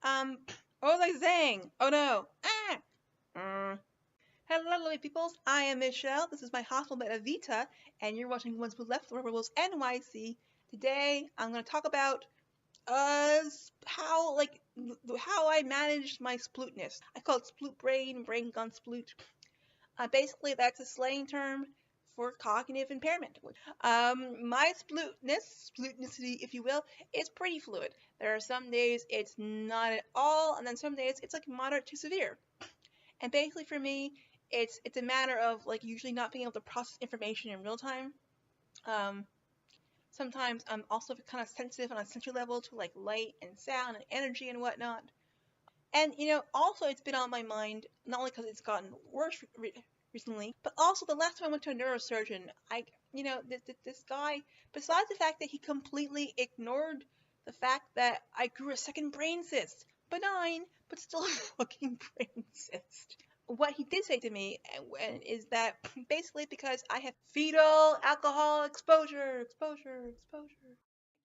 Um, what was I saying? Oh no. Hello, lovely peoples. I am Michelle. This is my hospital bed of Vita, and you're watching One Spoon Left Rules NYC. Today, I'm going to talk about how I managed my splootness. I call it sploot brain gun sploot. Basically, that's a slang term for cognitive impairment. My splootnicity, if you will, is pretty fluid. There are some days it's not at all, and then some days it's like moderate to severe. And basically, for me, it's a matter of like usually not being able to process information in real time. Um, Sometimes I'm also kind of sensitive on a sensory level to like light and sound and energy and whatnot. And also it's been on my mind not only because it's gotten worse recently, but also the last time I went to a neurosurgeon, this guy, besides the fact that he completely ignored the fact that I grew a second brain cyst, benign, but still a fucking brain cyst. What he did say to me is that basically because I have fetal alcohol exposure,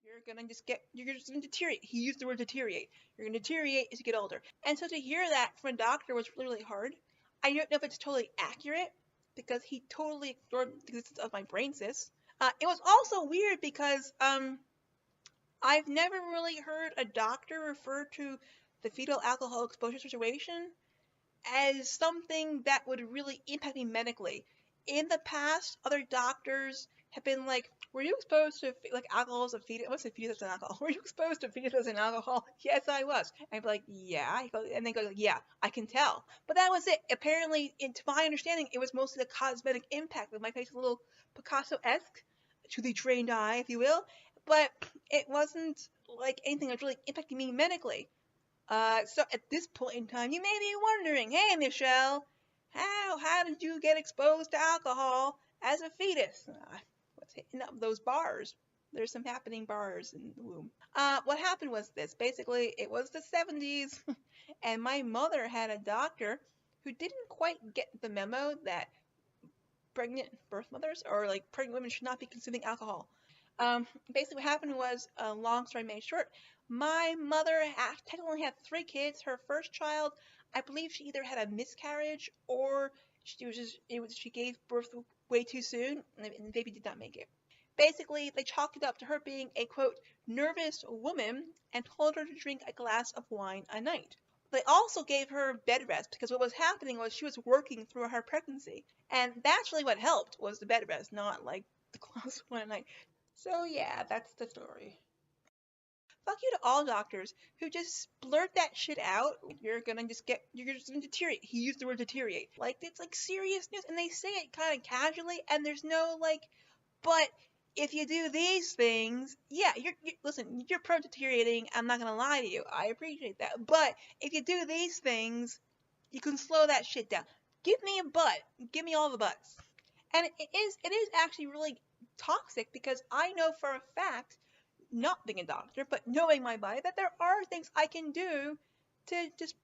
you're just gonna deteriorate. He used the word deteriorate. You're gonna deteriorate as you get older. And so to hear that from a doctor was really, really hard. I don't know if it's totally accurate because he totally ignored the existence of my brain cyst. It was also weird because I've never really heard a doctor refer to the fetal alcohol exposure situation as something that would really impact me medically. In the past, other doctors have been like, were you exposed to like alcohol as a fetus? I want to say fetus as an alcohol. Were you exposed to fetus as an alcohol? Yes, I was. And I'd be like, yeah. And they go, yeah, I can tell. But that was it. Apparently, to my understanding, it was mostly the cosmetic impact of my face, a little Picasso-esque, to the trained eye, if you will. But it wasn't like anything that was really impacting me medically. So at this point in time, you may be wondering, hey, Michelle, how did you get exposed to alcohol as a fetus? What's hitting up those bars? There's some happening bars in the womb. What happened was this. Basically, it was the 70s, and my mother had a doctor who didn't quite get the memo that pregnant birth mothers or like pregnant women should not be consuming alcohol. Basically, what happened was, long story made short, my mother technically had 3 kids. Her first child, I believe she either had a miscarriage or she gave birth way too soon, and the baby did not make it. Basically, they chalked it up to her being a quote nervous woman and told her to drink a glass of wine a night. They also gave her bed rest because what was happening was she was working through her pregnancy, and that's really what helped was the bed rest, not like the glass of wine a night. So yeah, that's the story. Fuck you to all doctors who just blurt that shit out. You're just gonna deteriorate. He used the word deteriorate. Like, it's like serious news, and they say it kind of casually, and there's no like, but if you do these things, yeah, listen, you're prone to deteriorating. I'm not gonna lie to you. I appreciate that. But if you do these things, you can slow that shit down. Give me a butt. Give me all the butts. And it is actually really toxic because I know for a fact, not being a doctor, but knowing my body, that there are things I can do to just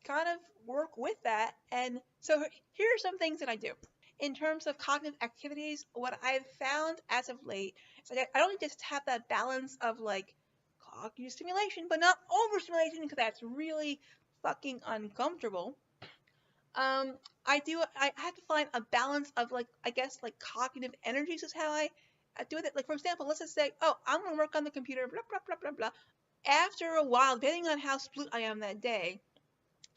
kind of work with that. And so here are some things that I do. In terms of cognitive activities, what I've found as of late is like I don't just have that balance of like cognitive stimulation, but not overstimulation because that's really fucking uncomfortable. I have to find a balance of like, I guess like cognitive energies is how I do it. Like, for example, let's just say, oh, I'm going to work on the computer, blah, blah, blah, blah, blah. After a while, depending on how split I am that day,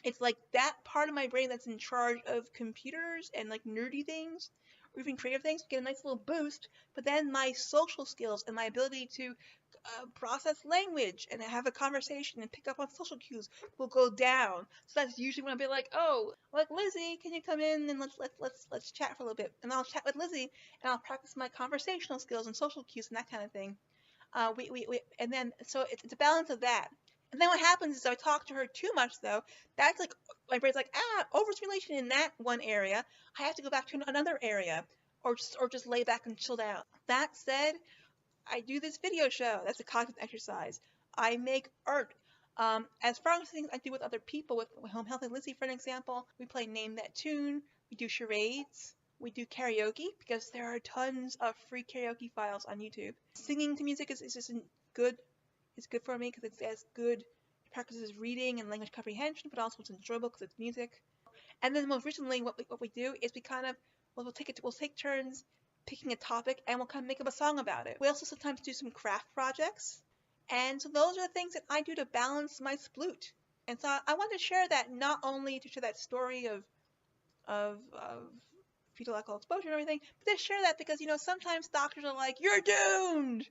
it's like that part of my brain that's in charge of computers and like nerdy things or even creative things get a nice little boost. But then my social skills and my ability to process language and have a conversation and pick up on social cues will go down. So that's usually when I'll be like, oh, like Lizzie, can you come in and let's chat for a little bit? And I'll chat with Lizzie and I'll practice my conversational skills and social cues and that kind of thing. And then so it's a balance of that. And then what happens is if I talk to her too much though, that's like my brain's like, overstimulation in that one area. I have to go back to another area, or just lay back and chill out. That said, I do this video show. That's a cognitive exercise. I make art. As far as things I do with other people, with Home Healthy Lizzie, for an example, we play Name That Tune. We do charades. We do karaoke because there are tons of free karaoke files on YouTube. Singing to music is just good. It's good for me because it's as good practices reading and language comprehension, but also it's enjoyable because it's music. And then most recently, what we do is we kind of we'll take turns picking a topic and we'll kind of make up a song about it. We also sometimes do some craft projects, and so those are the things that I do to balance my sploot. And so I wanted to share that, not only to share that story of fetal alcohol exposure and everything, but to share that because sometimes doctors are like, you're doomed.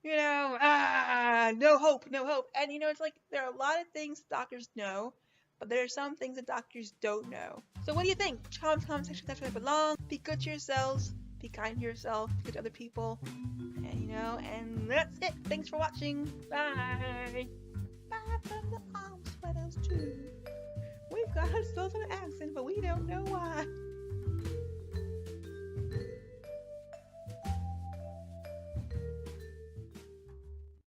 No hope, no hope. And it's like there are a lot of things doctors know, but there are some things that doctors don't know. So what do you think? Comment section, that's where I belong. Be good to yourselves, be kind to yourself, be good to other people. And and that's it. Thanks for watching. Bye. Bye from the arm sweaters too. We've got a southern accent, but we don't know why.